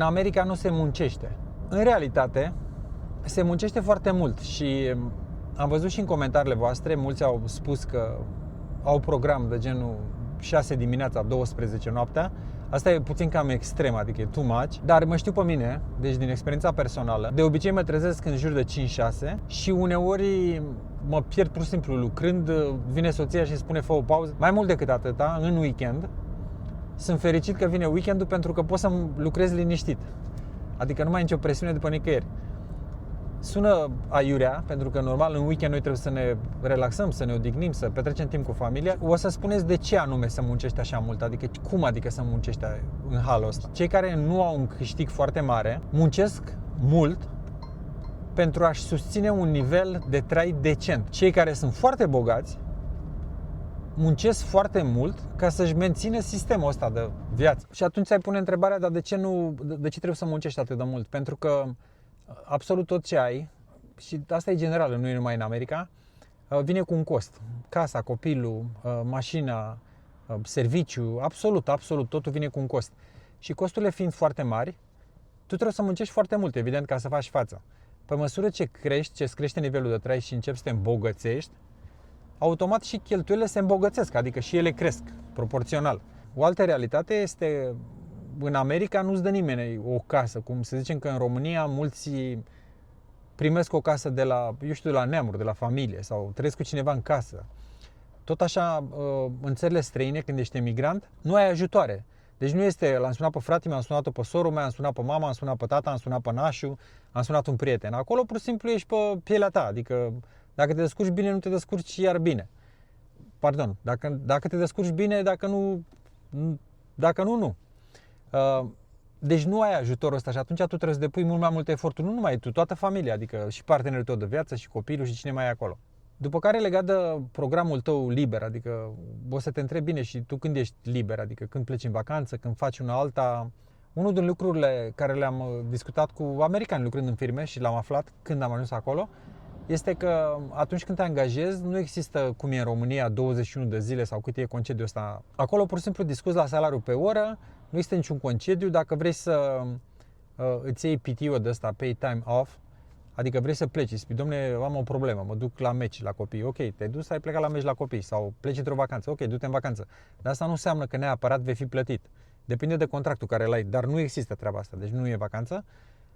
În America nu se muncește. În realitate, se muncește foarte mult și am văzut și în comentariile voastre, mulți au spus că au program de genul 6 dimineața, 12 noaptea. Asta e puțin cam extrem, adică e too much, dar mă știu pe mine, deci din experiența personală. De obicei mă trezesc în jur de 5-6 și uneori mă pierd pur și simplu lucrând, vine soția și îmi spune fă o pauză. Mai mult decât atâta, în weekend, sunt fericit că vine weekendul pentru că pot să lucrez liniștit. Adică nu mai ai nicio presiune după nicăieri. Sună aiurea, pentru că normal în weekend noi trebuie să ne relaxăm, să ne odihnim, să petrecem timp cu familia. O să spuneți de ce anume să muncești așa mult, adică cum adică să muncești în halul ăsta? Cei care nu au un câștig foarte mare muncesc mult pentru a-și susține un nivel de trai decent. Cei care sunt foarte bogați muncesc foarte mult ca să-și mențină sistemul ăsta de viață. Și atunci ai pune întrebarea, dar de ce trebuie să muncești atât de mult? Pentru că absolut tot ce ai, și asta e general, nu e numai în America, vine cu un cost. Casa, copilul, mașina, serviciu, absolut totul vine cu un cost. Și costurile fiind foarte mari, tu trebuie să muncești foarte mult, evident, ca să faci față. Pe măsură ce crești, ce crește nivelul de trai și începi să te îmbogățești, automat și cheltuielile se îmbogățesc, adică și ele cresc, proporțional. O altă realitate este, în America nu-ți dă nimeni o casă, cum să zicem că în România mulți primesc o casă de la, de la neamuri, de la familie sau trăiesc cu cineva în casă. Tot așa, în țările străine, când ești emigrant, nu ai ajutoare. Deci nu este, l-am sunat pe frate, mi-am sunat pe sorul meu, am sunat pe mama, am sunat pe tata, am sunat pe nașul, am sunat un prieten. Acolo pur și simplu ești pe pielea ta, adică dacă te descurci bine, nu te descurci iar bine. Pardon, dacă te descurci bine, dacă nu. Deci nu ai ajutorul ăsta și atunci tu trebuie să depui mult mai multe eforturi, nu numai tu, toată familia, adică și partenerul tău de viață, și copilul și cine mai e acolo. După care, legat de programul tău liber, adică o să te întrebi bine și tu când ești liber, adică când pleci în vacanță, când faci una alta. Unul din lucrurile care le-am discutat cu americani lucrând în firme și l-am aflat când am ajuns acolo, este că atunci când te angajezi, nu există cum e în România 21 de zile sau cât e concediul ăsta. Acolo pur și simplu discuți la salariu pe oră, nu există niciun concediu. Dacă vrei să îți iei PTO de ăsta, pay time off, adică vrei să pleci, spui, dom'le, am o problemă, mă duc la meci la copii, ok, te-ai dus, ai plecat la meci la copii sau pleci într-o vacanță, ok, du-te în vacanță. Dar asta nu înseamnă că neapărat vei fi plătit. Depinde de contractul care l-ai, dar nu există treaba asta, deci nu e vacanță.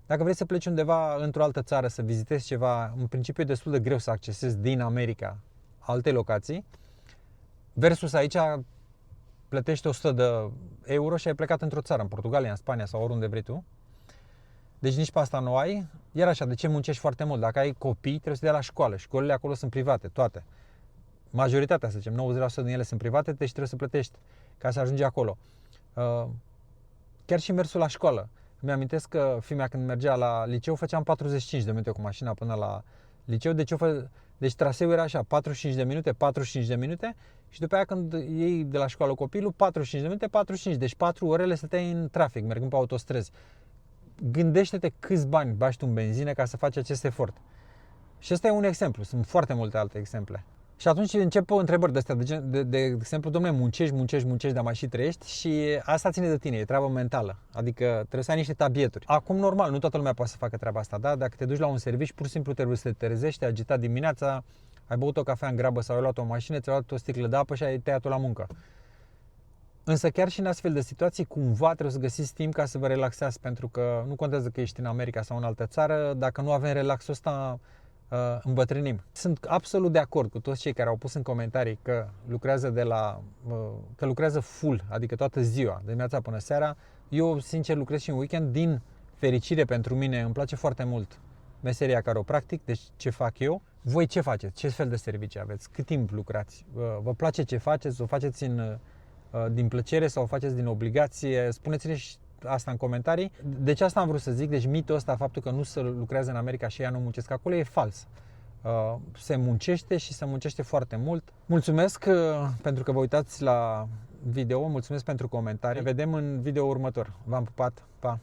Dacă vrei să pleci undeva într-o altă țară, să vizitezi ceva, în principiu e destul de greu să accesezi din America alte locații, versus aici plătești 100 de euro și ai plecat într-o țară, în Portugalia, în Spania sau oriunde vrei tu. Deci nici pe asta nu ai. Iar așa, de ce muncești foarte mult? Dacă ai copii, trebuie să te dea la școală. Școlile acolo sunt private, toate. Majoritatea, să zicem, 90% din ele sunt private, deci trebuie să plătești ca să ajungi acolo. Chiar și mersul la școală. Mi-amintesc că fiimea când mergea la liceu făceam 45 de minute cu mașina până la liceu, deci traseul era așa, 45 de minute și după aia când iei de la școală copilul, 45 de minute, 45, deci 4 orele stăteai în trafic, mergând pe autostrăzi. Gândește-te câți bani bași tu în benzină ca să faci acest efort. Și ăsta e un exemplu, sunt foarte multe alte exemple. Și atunci încep întrebări de astea, de exemplu, dom'le, muncești, dar mai și trăiești și asta ține de tine, e treabă mentală, adică trebuie să ai niște tabieturi. Acum, normal, nu toată lumea poate să facă treaba asta, da? Dacă te duci la un serviciu, pur și simplu trebuie să te trezești, te-ai agitat dimineața, ai băut o cafea în grabă sau ai luat o mașină, ți-ai luat o sticlă de apă și ai tăiat-o la muncă. Însă chiar și în astfel de situații, cumva trebuie să găsiți timp ca să vă relaxați, pentru că nu contează că ești în America sau în altă țară, dacă nu avem relaxul ăsta, îmbătrânim. Sunt absolut de acord cu toți cei care au pus în comentarii că lucrează full, adică toată ziua, de dimineața până seara. Eu, sincer, lucrez și în weekend, din fericire pentru mine, îmi place foarte mult meseria care o practic, deci ce fac eu. Voi ce faceți? Ce fel de servicii aveți? Cât timp lucrați? Vă place ce faceți? O faceți din plăcere sau o faceți din obligație? Spuneți-ne și asta în comentarii. Deci asta am vrut să zic, deci mitul ăsta, faptul că nu se lucrează în America și ea nu muncesc acolo, e fals. Se muncește și se muncește foarte mult. Mulțumesc pentru că vă uitați la video, mulțumesc pentru comentarii. Ne vedem în video următor. V-am pupat, pa!